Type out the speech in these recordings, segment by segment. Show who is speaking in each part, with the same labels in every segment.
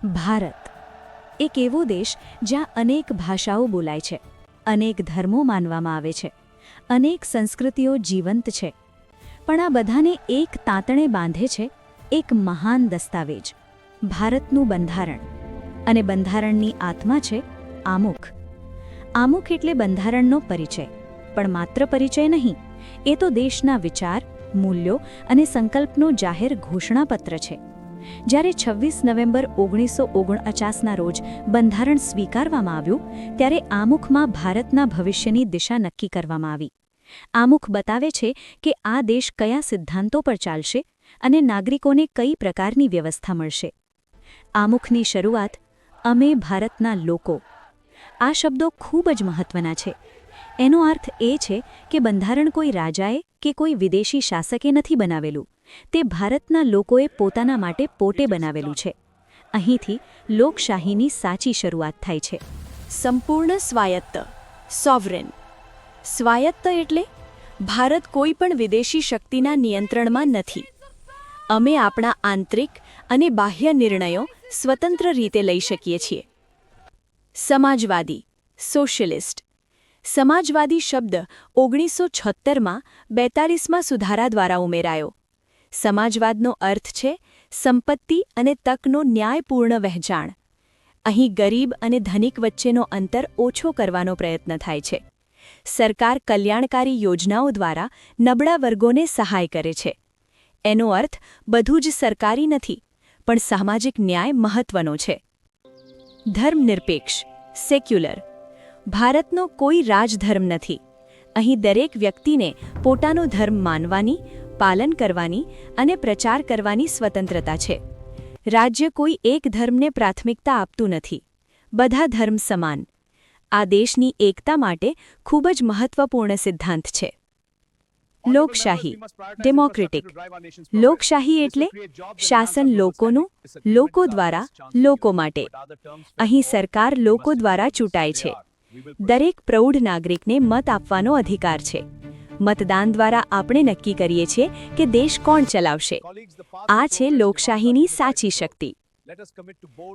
Speaker 1: ભારત એક એવો દેશ જ્યાં અનેક ભાષાઓ બોલાય છે, અનેક ધર્મો માનવામાં આવે છે, અનેક સંસ્કૃતિઓ જીવંત છે, પણ આ બધાને એક તાંતણે બાંધે છે એક મહાન દસ્તાવેજ, ભારતનું બંધારણ. અને બંધારણની આત્મા છે આમુખ. આમુખ એટલે બંધારણનો પરિચય, પણ માત્ર પરિચય નહીં, એ તો દેશના વિચાર, મૂલ્યો અને સંકલ્પનો જાહેર ઘોષણાપત્ર છે. જ્યારે 26 નવેમ્બર 1949ના રોજ બંધારણ સ્વીકારવામાં આવ્યું, ત્યારે આમુખમાં ભારતના ભવિષ્યની દિશા નક્કી કરવામાં આવી. આમુખ બતાવે છે કે આ દેશ કયા સિદ્ધાંતો પર ચાલશે અને નાગરિકોને કઈ પ્રકારની વ્યવસ્થા મળશે. આમુખની શરૂઆત અમે ભારતના લોકો. આ શબ્દો ખૂબ જ મહત્વના છે. એનો અર્થ એ છે કે બંધારણ કોઈ રાજાએ કે કોઈ વિદેશી શાસકે નથી બનાવેલું, તે ભારતના લોકોએ પોતાના માટે પોતે બનાવેલું છે. અહીંથી લોકશાહીની સાચી શરૂઆત થાય છે.
Speaker 2: સંપૂર્ણ સ્વાયત્ત, સોવરેન. સ્વાયત્ત એટલે ભારત કોઈ પણ વિદેશી શક્તિના નિયંત્રણમાં નથી. અમે આપણા આંતરિક અને બાહ્ય નિર્ણયો સ્વતંત્ર રીતે લઈ શકીએ છીએ. સમાજવાદી, સોશિયલિસ્ટ. સમાજવાદી શબ્દ 1976માં 42મા સુધારા દ્વારા ઉમેરાયો. સમાજવાદનો અર્થ છે સંપત્તિ અને તકનો ન્યાયપૂર્ણ વહેંચાણ. અહીં ગરીબ અને ધનિક વચ્ચેનો અંતર ઓછો કરવાનો પ્રયત્ન થાય છે. સરકાર કલ્યાણકારી યોજનાઓ દ્વારા નબળા વર્ગોને સહાય કરે છે. એનો અર્થ બધું જ સરકારી નથી, પણ સામાજિક ન્યાય મહત્વનો છે. ધર્મનિરપેક્ષ, સેક્યુલર. ભારતનો કોઈ રાજધર્મ નથી. અહીં દરેક વ્યક્તિને પોતાનો ધર્મ માનવાની, પાલન કરવાની અને પ્રચાર કરવાની સ્વતંત્રતા છે. રાજ્ય કોઈ એક ધર્મને પ્રાથમિકતા આપતું નથી. બધા ધર્મ સમાન. આ દેશની એકતા માટે ખૂબ જ મહત્વપૂર્ણ સિદ્ધાંત છે. લોકશાહી, ડેમોક્રેટિક. લોકશાહી એટલે શાસન લોકોનું, લોકો દ્વારા, લોકો માટે. અહીં સરકાર લોકો દ્વારા ચૂંટાય છે. દરેક પ્રૌઢ નાગરિકને મત આપવાનો અધિકાર છે. મતદાન દ્વારા આપણે નક્કી કરીએ છીએ કે દેશ કોણ ચલાવશે. આ છે લોકશાહીની સાચી શક્તિ.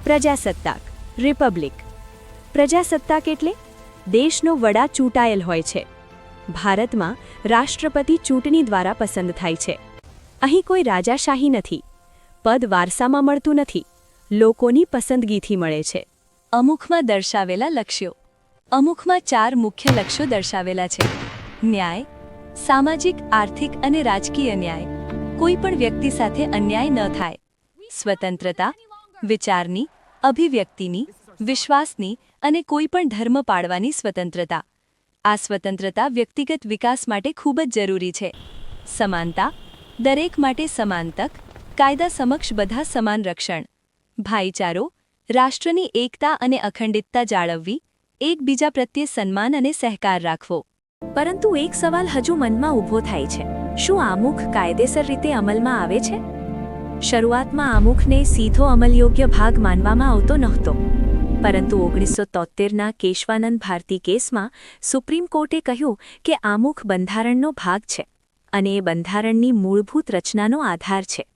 Speaker 2: પ્રજાસત્તાક, રિપબ્લિક. પ્રજાસત્તાક એટલે દેશનો વડા ચૂંટાયેલ હોય છે. ભારતમાં રાષ્ટ્રપતિ ચૂંટણી દ્વારા પસંદ થાય છે. અહીં કોઈ રાજાશાહી નથી. પદ વારસામાં મળતું નથી, લોકોની પસંદગીથી મળે છે. અમુખમાં દર્શાવેલા લક્ષ્યો. અમુખમાં 4 મુખ્ય લક્ષ્યો દર્શાવેલા છે. ન્યાય, સામાજિક, આર્થિક અને રાજકીય ન્યાય. કોઈ પણ વ્યક્તિ સાથે અન્યાય ન થાય. સ્વતંત્રતા, વિચારની, અભિવ્યક્તિની, વિશ્વાસની અને કોઈ પણ ધર્મ પાળવાની સ્વતંત્રતા. આ સ્વતંત્રતા વ્યક્તિગત વિકાસ માટે ખૂબ જ જરૂરી છે. સમાનતા, દરેક માટે સમાન તક, કાયદા સમક્ષ બધા સમાન રક્ષણ. ભાઈચારો, રાષ્ટ્રની એકતા અને અખંડિતતા જાળવવી, એકબીજા પ્રત્યે સન્માન અને સહકાર રાખવો. પરંતુ એક સવાલ હજુ મનમાં ઊભો થાય છે. શું આમુખ કાયદેસર રીતે અમલમાં આવે છે? શરૂઆતમાં આમુખને સીધો અમલયોગ્ય ભાગ માનવામાં આવતો નહોતો. પરંતુ 1973ના કેશવાનંદ ભારતી કેસમાં સુપ્રીમ કોર્ટે કહ્યું કે આમુખ બંધારણનો ભાગ છે અને એ બંધારણની મૂળભૂત રચનાનો આધાર છે.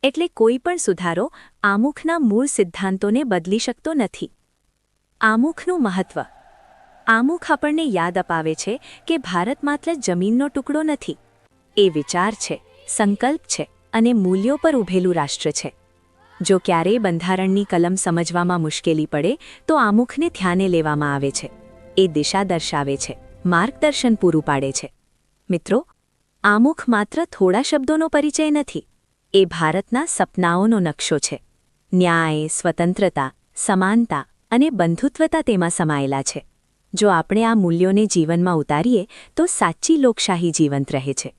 Speaker 2: એટલે કોઈ પણ સુધારો આમુખના મૂળ સિદ્ધાંતોને બદલી શકતો નથી. આમુખનું મહત્વ. આમુખ આપણને યાદ અપાવે છે કે ભારત માત્ર જમીનનો ટુકડો નથી. એ વિચાર છે, સંકલ્પ છે અને મૂલ્યો પર ઊભેલું રાષ્ટ્ર છે. જો ક્યારેય બંધારણની કલમ સમજવામાં મુશ્કેલી પડે તો આમુખને ધ્યાને લેવામાં આવે છે. એ દિશા દર્શાવે છે, માર્ગદર્શન પૂરું પાડે છે. મિત્રો, આમુખ માત્ર થોડા શબ્દોનો પરિચય નથી. એ ભારતના સપનાઓનો નકશો છે. ન્યાય, સ્વતંત્રતા, સમાનતા અને બંધુત્વતા તેમાં સમાયેલા છે. જો આપણે આ મૂલ્યોને જીવનમાં ઉતારીએ તો સાચી લોકશાહી જીવંત રહે છે.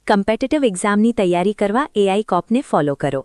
Speaker 2: કમ્પિટિટિવ એક્ઝામની તૈયારી કરવા AI કોપને ફોલો કરો.